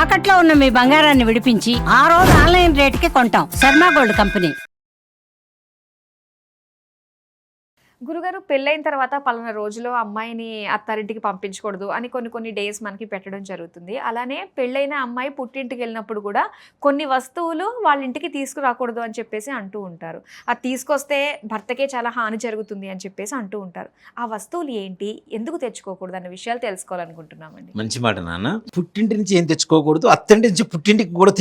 తాకట్లో ఉన్న మీ బంగారాన్ని విడిపించి ఆ రోజు ఆన్లైన్ రేటుకి కొంటాం. Sharma gold company. గురుగారు, పెళ్ళైన తర్వాత పలానా రోజులో అమ్మాయిని అత్తారింటికి పంపించకూడదు అని కొన్ని డేస్ మనకి పెట్టడం జరుగుతుంది. అలానే పెళ్ళైన అమ్మాయి పుట్టింటికి వెళ్ళినప్పుడు కూడా కొన్ని వస్తువులు వాళ్ళ ఇంటికి తీసుకురాకూడదు అని చెప్పేసి అంటూ ఉంటారు. అది తీసుకొస్తే భర్తకే చాలా హాని జరుగుతుంది అని చెప్పేసి అంటూ ఉంటారు. ఆ వస్తువులు ఏంటి, ఎందుకు తెచ్చుకోకూడదు అన్న విషయాలు తెలుసుకోవాలనుకుంటున్నామండి. మంచి మాట నాన్న. పుట్టింటి నుంచి ఏం తెచ్చుకోకూడదు, అత్తంటి నుంచి పుట్టింటికి కూడా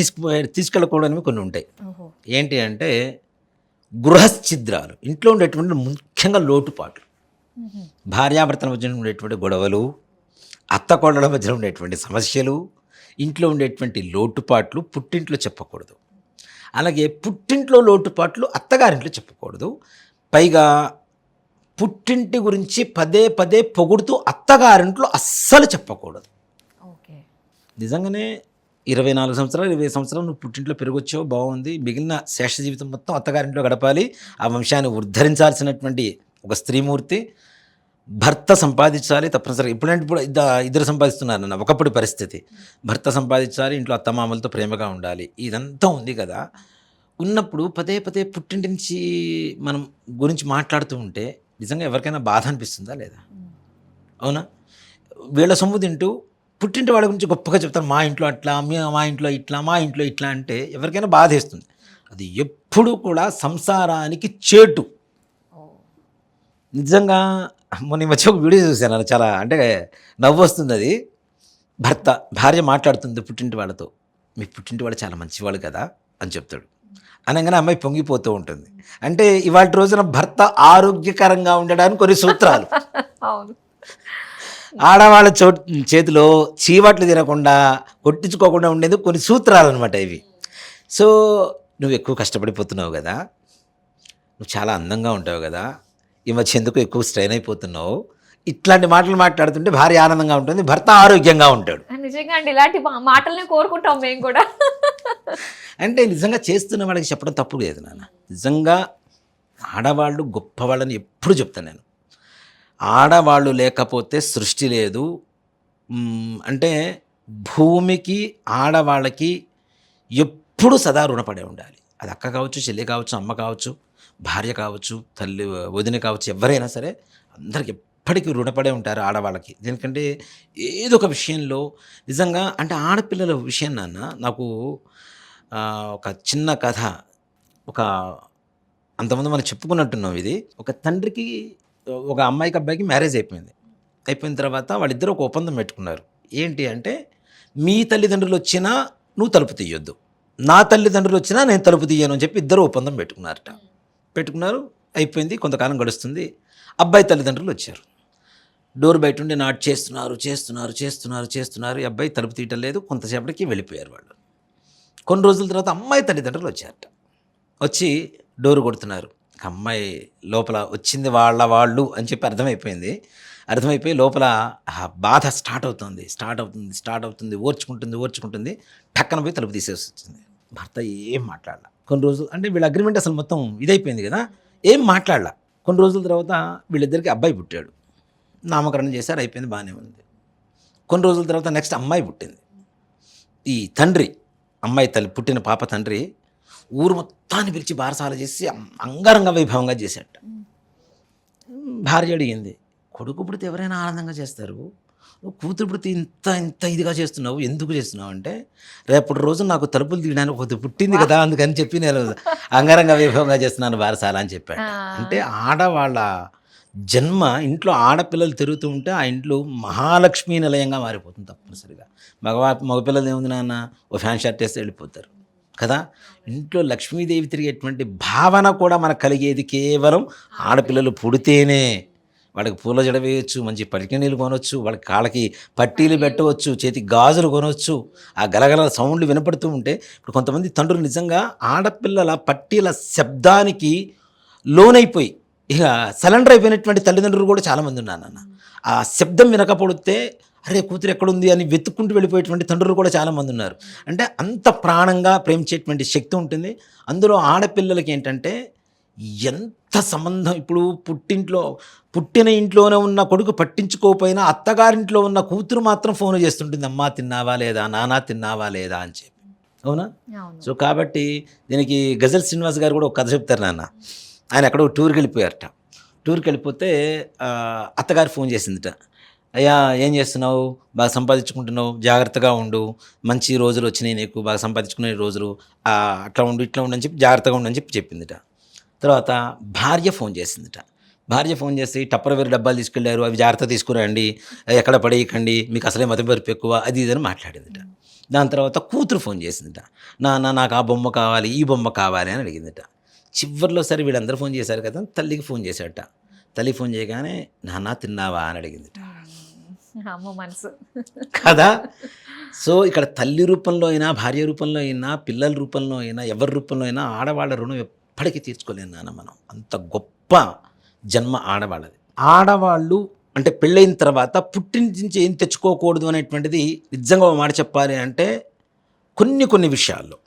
తీసుకెళ్ళకూడదు కొన్ని ఉంటాయి. ఏంటి అంటే గృహఛిద్రాలు, ఇంట్లో ఉండేటువంటి ముఖ్యంగా లోటుపాట్లు, భార్యాభర్తల మధ్య ఉండేటువంటి గొడవలు, అత్త కోడల మధ్య ఉండేటువంటి సమస్యలు, ఇంట్లో ఉండేటువంటి లోటుపాట్లు పుట్టింట్లో చెప్పకూడదు. అలాగే పుట్టింట్లో లోటుపాట్లు అత్తగారింట్లో చెప్పకూడదు. పైగా పుట్టింటి గురించి పదే పదే పొగుడుతూ అత్తగారింట్లో అస్సలు చెప్పకూడదు. నిజంగానే 24 సంవత్సరాలు 20 సంవత్సరాలు నువ్వు పుట్టింట్లో పెరిగొచ్చావు, బాగుంది. మిగిలిన శేష జీవితం మొత్తం అత్తగారింట్లో గడపాలి. ఆ వంశాన్ని ఉద్ధరించాల్సినటువంటి ఒక స్త్రీమూర్తి. భర్త సంపాదించాలి తప్పనిసరిగా. ఇప్పుడంటే ఇప్పుడు ఇద్దరు సంపాదిస్తున్నారు అన్న ఒకప్పుడు పరిస్థితి. భర్త సంపాదించాలి, ఇంట్లో అత్తమామలతో ప్రేమగా ఉండాలి. ఇదంతా ఉంది కదా. ఉన్నప్పుడు పదే పదే పుట్టింటి నుంచి మనం గురించి మాట్లాడుతూ ఉంటే నిజంగా ఎవరికైనా బాధ అనిపిస్తుందా లేదా? అవునా? వీళ్ళ సొమ్ము తింటూ పుట్టింటి వాళ్ళ గురించి గొప్పగా చెప్తారు. మా ఇంట్లో అట్లా, మా ఇంట్లో ఇట్లా, మా ఇంట్లో ఇట్లా అంటే ఎవరికైనా బాధేస్తుంది. అది ఎప్పుడు కూడా సంసారానికి చేటు. నిజంగా మొన్న మధ్య ఒక వీడియో చూశాను, చాలా అంటే నవ్వు వస్తుంది. అది భార్య మాట్లాడుతుంది పుట్టింటి వాళ్ళతో, మీ పుట్టింటి వాళ్ళు చాలా మంచివాళ్ళు కదా అని చెప్తాడు. అనగానే అమ్మాయి పొంగిపోతూ ఉంటుంది. అంటే ఇవాళ రోజున భర్త ఆరోగ్యకరంగా ఉండడానికి కొన్ని సూత్రాలు. అవును, ఆడవాళ్ళ చేతిలో చీవాట్లు తినకుండా కొట్టించుకోకుండా ఉండేందుకు కొన్ని సూత్రాలు అనమాట ఇవి. సో నువ్వు ఎక్కువ కష్టపడిపోతున్నావు కదా, నువ్వు చాలా అందంగా ఉంటావు కదా, ఈ మధ్య ఎందుకు ఎక్కువ స్ట్రెయిన్ అయిపోతున్నావు, ఇట్లాంటి మాటలు మాట్లాడుతుంటే భార్య ఆనందంగా ఉంటుంది, భర్త ఆరోగ్యంగా ఉంటాడు. నిజంగా అండి, ఇలాంటి మాటలనే కోరుకుంటాం మేము కూడా. అంటే నిజంగా చేస్తున్న వాళ్ళకి చెప్పడం తప్పు లేదు నాన్న. నిజంగా ఆడవాళ్ళు గొప్పవాళ్ళని ఎప్పుడు చెప్తాను నేను. ఆడవాళ్ళు లేకపోతే సృష్టి లేదు. అంటే భూమికి ఆడవాళ్ళకి ఎప్పుడు సదా రుణపడే ఉండాలి. అది అక్క కావచ్చు, చెల్లి కావచ్చు, అమ్మ కావచ్చు, భార్య కావచ్చు, తల్లి వదిన కావచ్చు, ఎవరైనా సరే అందరికి ఎప్పటికీ రుణపడే ఉంటారు ఆడవాళ్ళకి. ఎందుకంటే ఏదో ఒక విషయంలో నిజంగా అంటే ఆడపిల్లల విషయం నాన్న నాకు ఒక చిన్న కథ. అంతకుముందు మనం చెప్పుకున్నట్టున్నాం ఇది. ఒక తండ్రికి ఒక అమ్మాయికి అబ్బాయికి మ్యారేజ్ అయిపోయింది. అయిపోయిన తర్వాత వాళ్ళిద్దరూ ఒక ఒప్పందం పెట్టుకున్నారు. ఏంటి అంటే మీ తల్లిదండ్రులు వచ్చినా నువ్వు తలుపు తీయొద్దు, నా తల్లిదండ్రులు వచ్చినా నేను తలుపు తీయను అని చెప్పి ఇద్దరు ఒప్పందం పెట్టుకున్నారు. అయిపోయింది. కొంతకాలం గడుస్తుంది. అబ్బాయి తల్లిదండ్రులు వచ్చారు. డోర్ బయట ఉండి నాట్ చేస్తున్నారు. ఈ అబ్బాయి తలుపు తీయటం లేదు. కొంతసేపటికి వెళ్ళిపోయారు వాళ్ళు. కొన్ని రోజుల తర్వాత అమ్మాయి తల్లిదండ్రులు వచ్చారట. వచ్చి డోరు కొడుతున్నారు. అమ్మాయి లోపల వచ్చింది వాళ్ళు అని చెప్పి అర్థమైపోయి లోపల బాధ స్టార్ట్ అవుతుంది. ఓర్చుకుంటుంది. టక్కన పోయి తలుపు తీసేసి వచ్చింది. భర్త ఏం మాట్లాడాల. కొన్ని రోజులు అంటే వీళ్ళ అగ్రిమెంట్ అసలు మొత్తం ఇదైపోయింది కదా, ఏం మాట్లాడాల. కొన్ని రోజుల తర్వాత వీళ్ళిద్దరికి అబ్బాయి పుట్టాడు. నామకరణం చేశారు, అయిపోయింది, బాగానే ఉంది. కొన్ని రోజుల తర్వాత నెక్స్ట్ అమ్మాయి పుట్టింది. ఈ తండ్రి, అమ్మాయి తల్లి పుట్టిన పాప తండ్రి ఊరు మొత్తాన్ని పిలిచి బారసాల చేసి అంగరంగ వైభవంగా చేశాట. భార్య అడిగింది, కొడుకు పుడితే ఎవరైనా ఆనందంగా చేస్తారు, నువ్వు కూతురు పుడితే ఇంత ఇదిగా చేస్తున్నావు, ఎందుకు చేస్తున్నావు అంటే, రేపటి రోజు నాకు తలుపులు తీయడానికి కొద్ది పుట్టింది కదా, అందుకని చెప్పి నేను అంగరంగ వైభవంగా చేస్తున్నాను బారసాల అని చెప్పాడు. అంటే ఆడవాళ్ళ జన్మ, ఇంట్లో ఆడపిల్లలు తిరుగుతూ ఉంటే ఆ ఇంట్లో మహాలక్ష్మీ నిలయంగా మారిపోతుంది తప్పనిసరిగా. మగపిల్లలు ఏముంది నాన్న, ఓ ఫ్యాన్ షర్ట్ వేస్తే వెళ్ళిపోతారు కదా. ఇంట్లో లక్ష్మీదేవి తిరిగేటువంటి భావన కూడా మనకు కలిగేది కేవలం ఆడపిల్లలు పుడితేనే. వాళ్ళకి పూల జడ వేయచ్చు, మంచి పలికి నీళ్ళు కొనవచ్చు, వాళ్ళకి కాళ్ళకి పట్టీలు పెట్టవచ్చు, చేతికి గాజులు కొనవచ్చు. ఆ గలగల సౌండ్లు వినపడుతూ ఉంటే ఇప్పుడు కొంతమంది తండ్రులు నిజంగా ఆడపిల్లల పట్టీల శబ్దానికి లోనైపోయి ఇక సరెండర్ అయిపోయినటువంటి తల్లిదండ్రులు కూడా చాలామంది ఉన్నారు నాన్న. ఆ శబ్దం వినకపోతే అరే కూతురు ఎక్కడుంది అని వెతుక్కుంటూ వెళ్ళిపోయేటువంటి తండ్రులు కూడా చాలామంది ఉన్నారు. అంటే అంత ప్రాణంగా ప్రేమించేటువంటి శక్తి ఉంటుంది అందులో. ఆడపిల్లలకి ఏంటంటే ఎంత సంబంధం. ఇప్పుడు పుట్టిన ఇంట్లోనే ఉన్న కొడుకు పట్టించుకోకపోయినా అత్తగారింట్లో ఉన్న కూతురు మాత్రం ఫోన్ చేస్తుంటుంది, అమ్మా తిన్నావా లేదా, నానా తిన్నావా లేదా అని చెప్పి. అవునా? సో కాబట్టి దీనికి గజల్ శ్రీనివాస్ గారు కూడా ఒక కథ చెప్తారు నాన్న. ఆయన ఎక్కడో టూర్కి వెళ్ళిపోయారట. టూర్కి వెళ్ళిపోతే అత్తగారు ఫోన్ చేసిందిట, అయ్యా ఏం చేస్తున్నావు, బాగా సంపాదించుకుంటున్నావు, జాగ్రత్తగా ఉండు, మంచి రోజులు వచ్చినాయి నీకు, బాగా సంపాదించుకునే రోజులు, అట్లా ఉండు ఇట్లా ఉండు అని చెప్పి జాగ్రత్తగా ఉండని చెప్పి చెప్పిందిట. తర్వాత భార్య ఫోన్ చేసిందిట. భార్య ఫోన్ చేసి టప్పరవేరు డబ్బాలు తీసుకెళ్లారు, అవి జాగ్రత్త తీసుకురండి, ఎక్కడ పడేయకండి, మీకు అసలే మతిమరుపు ఎక్కువ, అది ఇదని మాట్లాడిందిట. దాని తర్వాత కూతురు ఫోన్ చేసిందిట, నాన్న నాకు ఆ బొమ్మ కావాలి, ఈ బొమ్మ కావాలి అని అడిగిందిట. చివరిలో సరే వీళ్ళందరూ ఫోన్ చేశారు కదా, తల్లికి ఫోన్ చేశాడట. తల్లి ఫోన్ చేయగానే నాన్న తిన్నావా అని అడిగిందిట. అమ్మ మనసు కదా. సో ఇక్కడ తల్లి రూపంలో అయినా, భార్య రూపంలో అయినా, పిల్లల రూపంలో అయినా, ఎవరి రూపంలో అయినా ఆడవాళ్ళ రుణం ఎప్పటికీ తీర్చుకోలేను నాన్న మనం. అంత గొప్ప జన్మ ఆడవాళ్ళది. ఆడవాళ్ళు అంటే పెళ్ళైన తర్వాత పుట్టింటి నుంచి ఏం తెచ్చుకోకూడదు అనేటువంటిది నిజంగా ఒక మాట చెప్పాలి అంటే కొన్ని విషయాల్లో,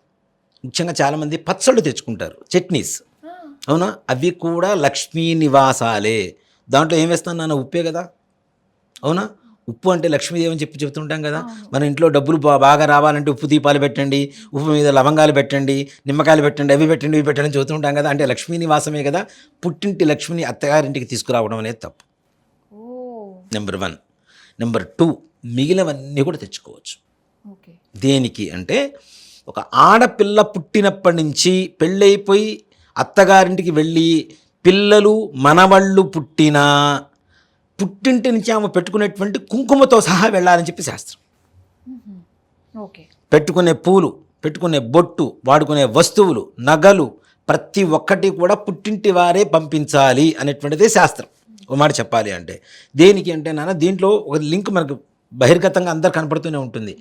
ముఖ్యంగా చాలామంది పచ్చళ్ళు తెచ్చుకుంటారు, చట్నీస్. అవునా? అవి కూడా లక్ష్మీ నివాసాలే. దాంట్లో ఏం వేస్తాను నాన్న, ఉప్పే కదా. అవునా? ఉప్పు అంటే లక్ష్మీదేవి అని చెప్పి చెప్తుంటాం కదా. మన ఇంట్లో డబ్బులు బాగా రావాలంటే ఉప్పు దీపాలు పెట్టండి, ఉప్పు మీద లవంగాలు పెట్టండి, నిమ్మకాయలు పెట్టండి, అవి పెట్టండి, ఇవి పెట్టండి చెబుతుంటాం కదా. అంటే లక్ష్మీ నివాసమే కదా. పుట్టింటి లక్ష్మిని అత్తగారింటికి తీసుకురావడం అనేది తప్పు. నెంబర్ 1. నెంబర్ 2, మిగిలినవన్నీ కూడా తెచ్చుకోవచ్చు. దేనికి అంటే ఒక ఆడపిల్ల పుట్టినప్పటి నుంచి పెళ్ళైపోయి అత్తగారింటికి వెళ్ళి పిల్లలు మనవళ్ళు పుట్టినా పుట్టింటి నుంచి ఆమె పెట్టుకునేటువంటి కుంకుమతో సహా వెళ్ళాలని చెప్పి శాస్త్రం. పెట్టుకునే పూలు, పెట్టుకునే బొట్టు, వాడుకునే వస్తువులు, నగలు ప్రతి ఒక్కటి కూడా పుట్టింటి వారే పంపించాలి అనేటువంటిదే శాస్త్రం. ఒక మాట చెప్పాలి అంటే దేనికి అంటే నాన్న, దీంట్లో ఒక లింక్ మనకు బహిర్గతంగా అందరు కనపడుతూనే ఉంటుంది.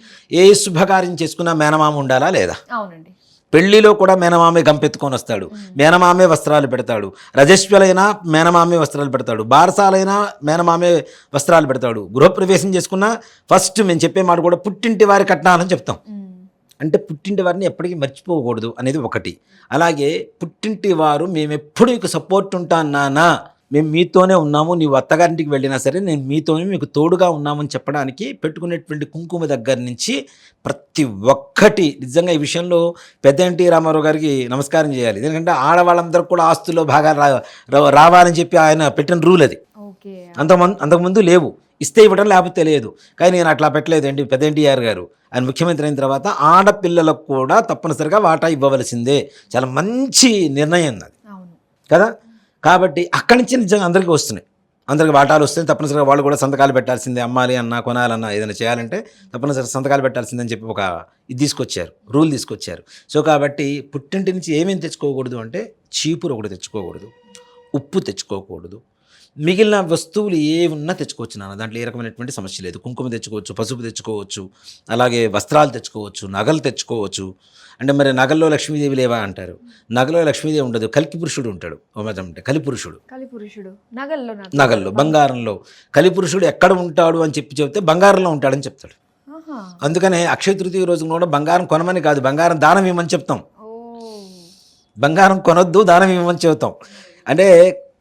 ఏ శుభకార్యం చేసుకున్నా మేనమామ ఉండాలా లేదా? అవునండి. పెళ్లిలో కూడా మేనమామే గంపెత్తుకొని వస్తాడు, మేనమామే వస్త్రాలు పెడతాడు, రజస్వలైనా మేనమామే వస్త్రాలు పెడతాడు, బారసాలైనా మేనమామే వస్త్రాలు పెడతాడు. గృహప్రవేశం చేసుకున్నా ఫస్ట్ మేము చెప్పే మాట కూడా పుట్టింటి వారి కట్నాలని చెప్తాం. అంటే పుట్టింటి వారిని ఎప్పటికీ మర్చిపోకూడదు అనేది ఒకటి. అలాగే పుట్టింటి వారు మేము ఎప్పుడు మీకు సపోర్ట్ ఉంటాను నాన్న, మేము మీతోనే ఉన్నాము, నీవు అత్తగారింటికి వెళ్ళినా సరే నేను మీతోనే మీకు తోడుగా ఉన్నామని చెప్పడానికి పెట్టుకునేటువంటి కుంకుమ దగ్గర నుంచి ప్రతి ఒక్కటి నిజంగా ఈ విషయంలో పెద్ద ఎన్టీ రామారావు గారికి నమస్కారం చేయాలి. ఎందుకంటే ఆడవాళ్ళందరూ కూడా ఆస్తుల్లో బాగా రావాలని చెప్పి ఆయన పెట్టిన రూల్ అది. అంతకుముందు లేవు, ఇస్తే ఇవ్వడం లేకపోతే లేదు. కానీ నేను అట్లా పెట్టలేదు. ఏంటి పెద్ద ఎన్టీఆర్ గారు ఆయన ముఖ్యమంత్రి అయిన తర్వాత ఆడపిల్లలకు కూడా తప్పనిసరిగా వాటా ఇవ్వవలసిందే. చాలా మంచి నిర్ణయం అది కదా. కాబట్టి అక్కడి నుంచి నిజంగా అందరికీ వస్తున్నాయి, అందరికి వాటాలు వస్తున్నాయి. తప్పనిసరిగా వాళ్ళు కూడా సంతకాలు పెట్టాల్సిందే, అమ్మాలి అన్నా కొనాలన్నా ఏదైనా చేయాలంటే తప్పనిసరిగా సంతకాలు పెట్టాల్సిందని చెప్పి ఒక ఇది తీసుకొచ్చారు, రూల్ తీసుకొచ్చారు. సో కాబట్టి పుట్టింటి నుంచి ఏమేమి తెచ్చుకోకూడదు అంటే చీపురు ఒకటి తెచ్చుకోకూడదు, ఉప్పు తెచ్చుకోకూడదు, మిగిలిన వస్తువులు ఏమున్నా తెచ్చుకోవచ్చు నాన్న, దాంట్లో ఏ రకమైనటువంటి సమస్య లేదు. కుంకుమ తెచ్చుకోవచ్చు, పసుపు తెచ్చుకోవచ్చు, అలాగే వస్త్రాలు తెచ్చుకోవచ్చు, నగలు తెచ్చుకోవచ్చు. అంటే మరి నగల్లో లక్ష్మీదేవి లేవా అంటారు. నగలో లక్ష్మీదేవి ఉండదు, కలిపురుషుడు ఉంటాడు. అంటే కలిపురుషుడు నగల్లో బంగారంలో కలిపురుషుడు ఎక్కడ ఉంటాడు అని చెప్పి చెప్తే బంగారంలో ఉంటాడని చెప్తాడు. అందుకనే అక్షయ తృతీయ రోజు కూడా బంగారం కొనమని కాదు, బంగారం దానం ఇవ్వమని చెప్తాం. బంగారం కొనొద్దు, దానం ఇవ్వమని చెబుతాం. అంటే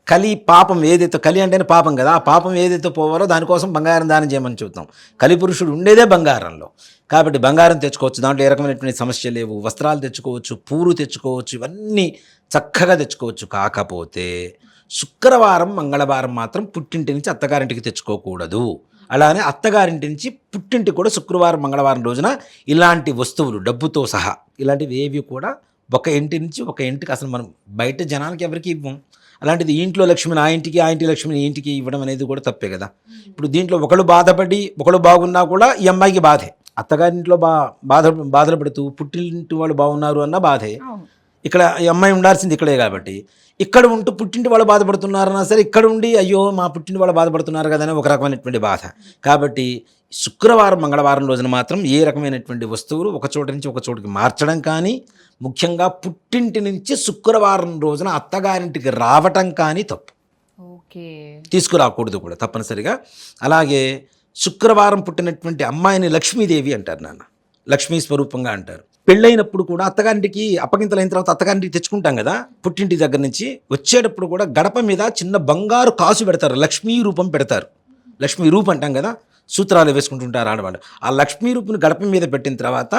కలి పాపం ఏదైతే, కలి అంటేనే పాపం కదా, ఆ పాపం ఏదైతే పోవాలో దానికోసం బంగారం దానం చేయమని చెబుతాం. కలిపురుషుడు ఉండేదే బంగారంలో. కాబట్టి బంగారం తెచ్చుకోవచ్చు, దాంట్లో ఏ రకమైనటువంటి సమస్య లేవు. వస్త్రాలు తెచ్చుకోవచ్చు, పూలు తెచ్చుకోవచ్చు, ఇవన్నీ చక్కగా తెచ్చుకోవచ్చు. కాకపోతే శుక్రవారం మంగళవారం మాత్రం పుట్టింటి నుంచి అత్తగారింటికి తెచ్చుకోకూడదు. అలానే అత్తగారింటి నుంచి పుట్టింటికి కూడా శుక్రవారం మంగళవారం రోజున ఇలాంటి వస్తువులు డబ్బుతో సహా ఇలాంటివి ఏవి కూడా ఒక ఇంటి నుంచి ఒక ఇంటికి అసలు మనం బయట జనానికి ఎవరికి ఇవ్వం. అలాంటిది ఇంట్లో లక్ష్మిని ఆ ఇంటికి, ఆ ఇంటి లక్ష్మిని ఈ ఇంటికి ఇవ్వడం అనేది కూడా తప్పే కదా. ఇప్పుడు దీంట్లో ఒకళ్ళు బాధపడి ఒకళ్ళు బాగున్నా కూడా ఈ అమ్మాయికి బాధే. అత్తగారింట్లో బాధలు పడుతూ పుట్టింటి వాళ్ళు బాగున్నారు అన్న బాధే. ఇక్కడ ఈ అమ్మాయి ఉండాల్సింది ఇక్కడే కాబట్టి ఇక్కడ ఉంటూ పుట్టింటి వాళ్ళు బాధపడుతున్నారన్నా సరే ఇక్కడ ఉండి అయ్యో మా పుట్టింటి వాళ్ళు బాధపడుతున్నారు కదా అని ఒక రకమైనటువంటి బాధ. కాబట్టి శుక్రవారం మంగళవారం రోజున మాత్రం ఏ రకమైనటువంటి వస్తువులు ఒక చోట నుంచి ఒక చోటుకి మార్చడం కానీ, ముఖ్యంగా పుట్టింటి నుంచి శుక్రవారం రోజున అత్తగారింటికి రావటం కానీ తప్పు. తీసుకురాకూడదు కూడా తప్పనిసరిగా. అలాగే శుక్రవారం పుట్టినటువంటి అమ్మాయిని లక్ష్మీదేవి అంటారు నాన్న, లక్ష్మీ స్వరూపంగా అంటారు. పెళ్ళైనప్పుడు కూడా అత్తగారింటికి అప్పగింతలైన తర్వాత అత్తగారింటికి తెచ్చుకుంటాం కదా పుట్టింటి దగ్గర నుంచి, వచ్చేటప్పుడు కూడా గడప మీద చిన్న బంగారు కాసు పెడతారు, లక్ష్మీ రూపం పెడతారు. లక్ష్మీ రూపం అంటాం కదా, సూత్రాలు వేసుకుంటుంటారు ఆడవాళ్ళు. ఆ లక్ష్మీ రూపుని గడప మీద పెట్టిన తర్వాత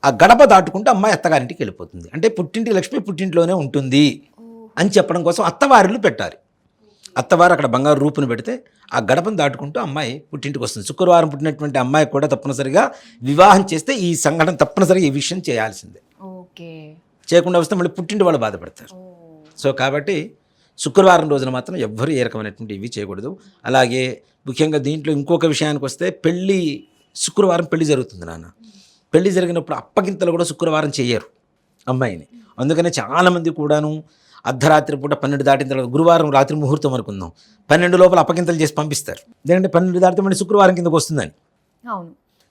ఆ గడప దాటుకుంటే అమ్మాయి అత్తగారింటికి వెళ్ళిపోతుంది. అంటే పుట్టింటి లక్ష్మి పుట్టింట్లోనే ఉంటుంది అని చెప్పడం కోసం అత్తవారిలు పెట్టాలి. అత్తవారు అక్కడ బంగారు రూపుని పెడితే ఆ గడపను దాటుకుంటూ అమ్మాయి పుట్టింటికి వస్తుంది. శుక్రవారం పుట్టినటువంటి అమ్మాయి కూడా తప్పనిసరిగా వివాహం చేస్తే ఈ సంఘటన తప్పనిసరిగా ఈ విషయం చేయాల్సిందే. ఓకే. చేయకుండా వస్తే మళ్ళీ పుట్టింటి వాళ్ళు బాధపడతారు. సో కాబట్టి శుక్రవారం రోజున మాత్రం ఎవ్వరూ ఏ రకమైనటువంటి ఇవి చేయకూడదు. అలాగే ముఖ్యంగా దీంట్లో ఇంకొక విషయానికి వస్తే పెళ్ళి శుక్రవారం పెళ్లి జరుగుతుంది నాన్న. పెళ్లి జరిగినప్పుడు అప్పగింతలు కూడా శుక్రవారం చేయరు అమ్మాయిని. అందుకనే చాలామంది కూడాను అర్ధరాత్రి పూట 12 దాటిన తర్వాత, గురువారం రాత్రి ముహూర్తం అనుకుందాం, 12 లోపల అప్పగింతలు చేసి పంపిస్తారు. ఎందుకంటే 12 దాటితే మళ్ళీ శుక్రవారం కిందకు వస్తుందని. అవును.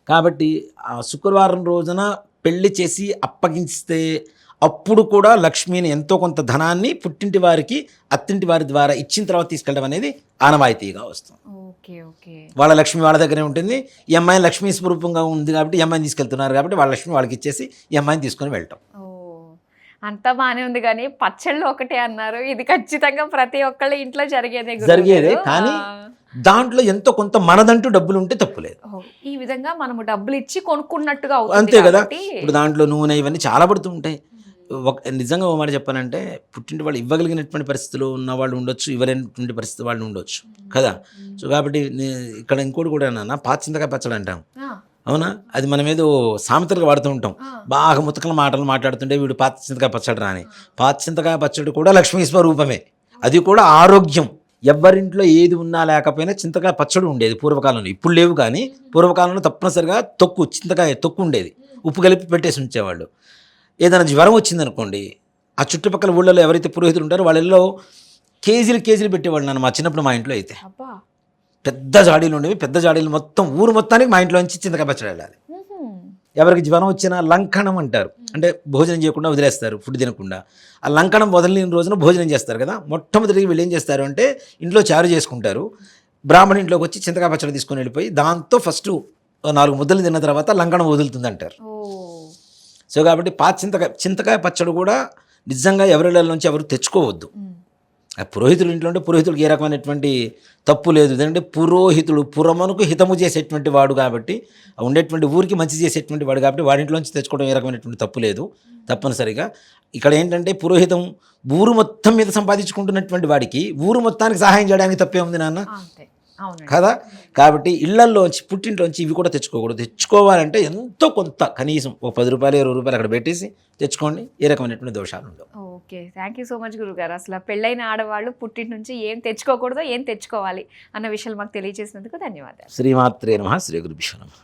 కాబట్టి ఆ శుక్రవారం రోజున పెళ్లి చేసి అప్పగిస్తే అప్పుడు కూడా లక్ష్మిని ఎంతో కొంత ధనాన్ని పుట్టింటి వారికి అత్తింటి వారి ద్వారా ఇచ్చిన తర్వాత తీసుకెళ్ళడం అనేది ఆనవాయితీగా వస్తుంది. ఓకే. ఓకే. వాళ్ళ లక్ష్మి వాళ్ళ దగ్గరే ఉంటుంది. ఈ అమ్మాయి లక్ష్మీ స్వరూపంగా ఉంది కాబట్టి ఈ అమ్మాయిని తీసుకెళ్తున్నారు కాబట్టి వాళ్ళ లక్ష్మి వాళ్ళకి ఇచ్చేసి ఈ అమ్మాయిని తీసుకొని వెళ్ళటం. అంతా బాగానే ఉంది కానీ పచ్చళ్ళు ఒకటే అన్నారు. ఇది ఖచ్చితంగా ప్రతి ఒక్కళ్ళ ఇంట్లో జరిగేదే కానీ దాంట్లో ఎంతో కొంత మనదంటూ డబ్బులు ఉంటే తప్పులేదు. ఈ విధంగా మనము డబ్బులు ఇచ్చి కొనుక్కున్నట్టుగా అవుతుంది. అంతే కదా. ఇప్పుడు దాంట్లో నూనె ఇవన్నీ చాలా పడుతూ ఉంటాయి. నిజంగా ఓ మాట చెప్పాలంటే పుట్టింటి వాళ్ళు ఇవ్వగలిగినటువంటి పరిస్థితులు ఉన్న వాళ్ళు ఉండొచ్చు, ఇవ్వలేనటువంటి పరిస్థితి వాళ్ళు ఉండొచ్చు కదా. సో కాబట్టి ఇక్కడ ఇంకోటి కూడా నాన్న, పాత చింతకాయ పచ్చడి అంటాం అవునా, అది మనం ఏదో సామెతలుగా వాడుతూ ఉంటాం. బాగా ముతకల మాటలు మాట్లాడుతుంటే వీడు పాత చింతకాయ పచ్చడి రాని. పాత చింతకాయ పచ్చడి కూడా లక్ష్మీ స్వరూపమే. అది కూడా ఆరోగ్యం. ఎవరింట్లో ఏది ఉన్నా లేకపోయినా చింతకాయ పచ్చడి ఉండేది పూర్వకాలంలో. ఇప్పుడు లేవు కానీ పూర్వకాలంలో తప్పనిసరిగా చింతకాయ తొక్కు ఉండేది, ఉప్పు కలిపి పెట్టేసి ఉంచేవాళ్ళు. ఏదైనా జ్వరం వచ్చిందనుకోండి, ఆ చుట్టుపక్కల ఊళ్ళలో ఎవరైతే పురోహితులు ఉంటారో వాళ్ళల్లో కేజీలు పెట్టేవాళ్ళు నన్ను. మా చిన్నప్పుడు మా ఇంట్లో అయితే పెద్ద జాడీలు ఉండేవి. పెద్ద జాడీలు మొత్తం ఊరు మొత్తానికి మా ఇంట్లో నుంచి చింతకాయ పచ్చడి వెళ్ళాలి. ఎవరికి జ్వరం వచ్చినా లంకణం అంటారు, అంటే భోజనం చేయకుండా వదిలేస్తారు, ఫుడ్ తినకుండా. ఆ లంకణం వదిలిన రోజున భోజనం చేస్తారు కదా. మొట్టమొదటిగా వీళ్ళు ఏం చేస్తారు అంటే ఇంట్లో చారు చేసుకుంటారు. బ్రాహ్మణ ఇంట్లోకి వచ్చి చింతకాయ పచ్చడి తీసుకొని వెళ్ళిపోయి దాంతో ఫస్ట్ 4 ముద్దలు తిన్న తర్వాత లంకణం వదులుతుంది అంటారు. సో కాబట్టి చింతకాయ పచ్చడి కూడా నిజంగా ఎవరిళ్ళ నుంచి ఎవరు తెచ్చుకోవద్దు. పురోహితులు ఇంట్లో ఉంటే పురోహితుడికి ఏ రకమైనటువంటి తప్పు లేదు. ఎందుకంటే పురోహితుడు పురమునకు హితము చేసేటువంటి వాడు కాబట్టి, ఉండేటువంటి ఊరికి మంచి చేసేటువంటి వాడు కాబట్టి వాడింట్లోంచి తెచ్చుకోవడం ఏ రకమైనటువంటి తప్పు లేదు. తప్పనిసరిగా ఇక్కడ ఏంటంటే పురోహితం ఊరు మొత్తం మీద సంపాదించుకుంటున్నటువంటి వాడికి ఊరు మొత్తానికి సహాయం చేయడానికి తప్పే ఉంది నాన్న కదా. కాబట్టి ఇళ్లల్లోంచి పుట్టింట్లోంచి ఇవి కూడా తెచ్చుకోకూడదు. తెచ్చుకోవాలంటే ఎంతో కొంత కనీసం ఒక 10 రూపాయలు 20 రూపాయలు అక్కడ పెట్టేసి తెచ్చుకోండి, ఏ రకమైనటువంటి దోషాలు ఉండవు. Okay, thank you so much గురుగారు. అసలు పెళ్ళైన ఆడవాళ్ళు పుట్టింటి నుంచి ఏం తెచ్చుకోకూడదో ఏం తెచ్చుకోవాలి అన్న విషయాలు మాకు తెలియజేసినందుకు ధన్యవాదాలు. శ్రీమాత్రే నమః. శ్రీ గురుభ్యో నమః.